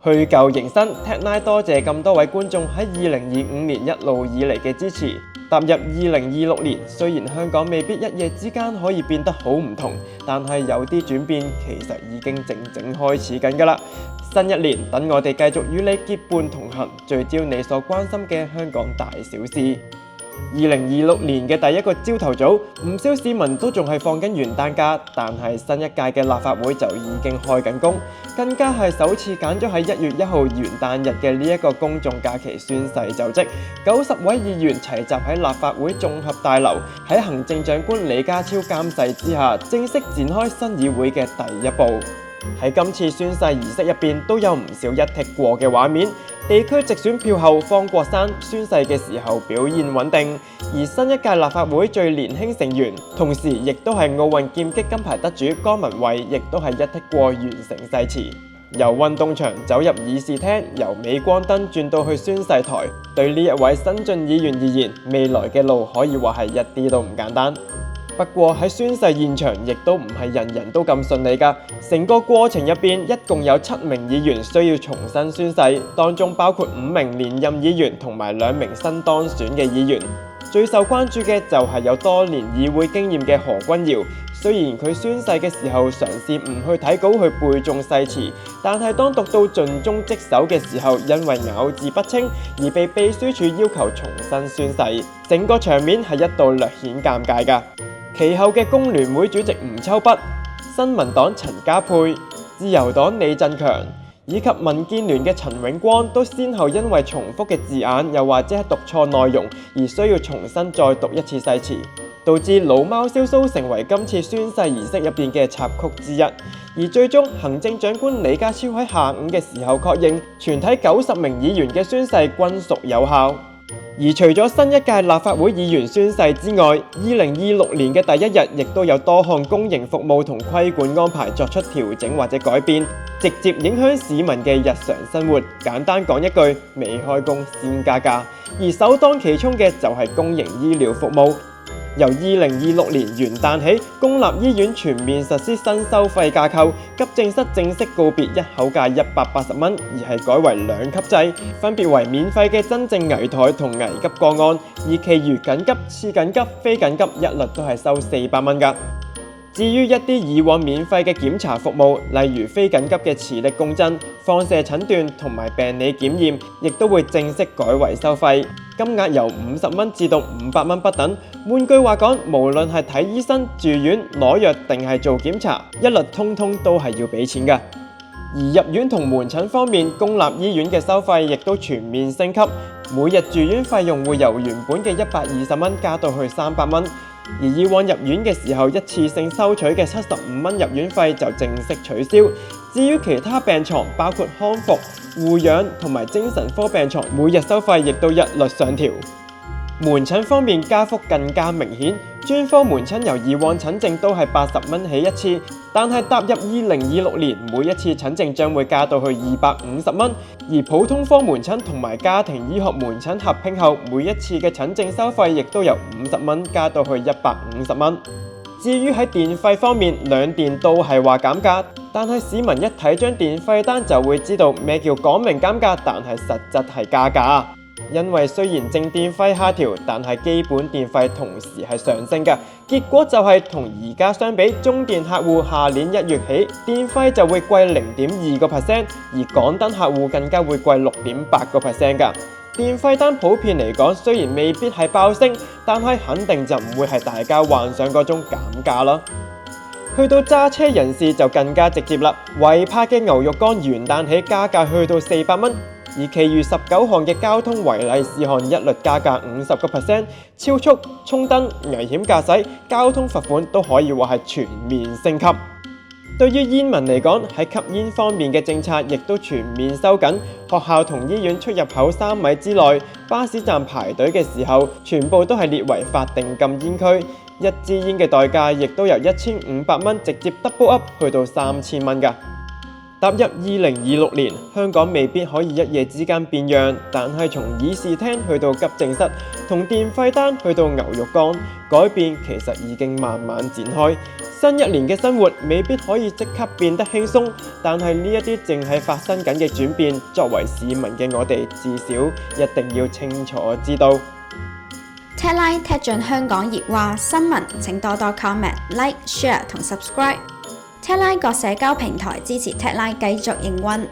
去舊迎新 ，Ted9 多謝咁多位觀眾喺2025年一路以嚟嘅支持。踏入2026年，雖然香港未必一夜之間可以變得好唔同，但係有啲轉變其實已經靜靜開始緊㗎啦。新一年，等我哋繼續與你結伴同行，聚焦你所關心嘅香港大小事。2026年嘅第一個朝頭早，唔少市民都仲係放緊元旦假，但係新一屆嘅立法會就已經開緊工，更加係首次揀咗喺1月1號元旦日嘅呢一個公眾假期宣誓就職，90位議員齊集喺立法會綜合大樓，喺行政長官李家超監誓之下，正式展開新議會嘅第一步。喺今次宣誓儀式入邊都有唔少一剔過嘅畫面。地區直選票后方國珊宣誓嘅時候表現穩定，而新一屆立法會最年輕成員，同時亦都係奧運劍擊金牌得主江文蔚，亦都係一剔過完成誓詞。由運動場走入議事廳，由鎂光燈轉到去宣誓台，對呢一位新晉議員而言，未來嘅路可以話係一啲都唔簡單。不過喺宣誓現場，亦都唔係人人都咁順利㗎。成個過程入邊，一共有7名議員需要重新宣誓，當中包括5名連任議員同埋2名新當選嘅議員。最受關注嘅就係有多年議會經驗嘅何君堯。雖然佢宣誓嘅時候嘗試唔去睇稿去背誦誓詞，但係當讀到盡忠職守嘅時候，因為咬字不清而被秘書處要求重新宣誓，整個場面係一度略顯尷尬㗎。其後嘅工聯會主席吳秋北、新民黨陳家珮、自由黨李鎮強以及民建聯嘅陳永光都先後因為重複嘅字眼，又或者係讀錯內容而需要重新再讀一次誓詞，導致老貓燒鬚成為今次宣誓儀式入邊嘅插曲之一。而最終行政長官李家超喺下午嘅時候確認，全體90名議員嘅宣誓均屬有效。而除咗新一屆立法會議員宣誓之外，2026年嘅第一日亦都有多項公營服務同規管安排作出調整或者改變，直接影響市民嘅日常生活。簡單講一句，未開工先加價。而首當其衝嘅就係公營醫療服務。由2026年元旦起，公立醫院全面實施新收費架構，急症室正式告別一口價180蚊，而係改為2級制，分別為免費嘅真正危殆同危急個案，而其餘緊急、次緊急、非緊急一律都係收400蚊㗎。至於一啲以往免費嘅檢查服務，例如非緊急嘅磁力共振、放射診斷同埋病理檢驗，亦都會正式改為收費，金額由50蚊至到500蚊不等。換句話講，無論係睇醫生、住院、攞藥定係做檢查，一律通通都係要俾錢㗎。而入院同門診方面，公立醫院嘅收費亦都全面升級，每日住院費用會由原本嘅120蚊加到去300蚊。而以往入院嘅時候一次性收取嘅75蚊入院費就正式取消。至於其他病床，包括康復、護養同埋精神科病床，每日收費亦都一律上調。門診方面加幅更加明顯，專科門診由以往診症都係80蚊起一次，但係踏入2026年，每一次診症將會加到去250蚊，而普通科門診同埋家庭醫學門診合併後，每一次嘅診症收費亦都由50蚊加到去150蚊。至於喺電費方面，兩電都係話減價，但係市民一睇張電費單就會知道咩叫講明減價，但係實質係加價。因為雖然淨電費下調，但係基本電費同時係上升嘅，結果就係同而家相比，中電客戶下年1月起電費就會貴0.2%，而港燈客戶更加會貴6.8%㗎。電費單普遍嚟講，雖然未必係爆升，但係肯定就唔會係大家幻想嗰種減價啦。去到揸車人士就更加直接啦，違泊嘅牛肉乾元旦起加價去到400蚊。而其餘19項嘅交通違例事項一律加價50%，超速、衝燈、危險駕駛、交通罰款都可以話係全面升級。對於煙民嚟講，喺吸煙方面嘅政策亦都全面收緊，學校同醫院出入口3米之內，巴士站排隊嘅時候，全部都係列為法定禁煙區。一支煙嘅代價亦都由1500蚊直接 double up 去到3000蚊㗎。踏入2026年，香港未必可以一夜之間變樣，但係從議事廳去到急症室，同電費單去到牛肉乾，改變其實已經慢慢展開。新一年嘅生活未必可以即刻變得輕鬆，但係呢一啲正係發生緊嘅轉變，作為市民嘅我哋，至少一定要清楚知道。踢拉踢進香港熱話新聞，請多多 comment、like、share 同 subscribe。踢拉各社交平台支持踢拉繼續營運。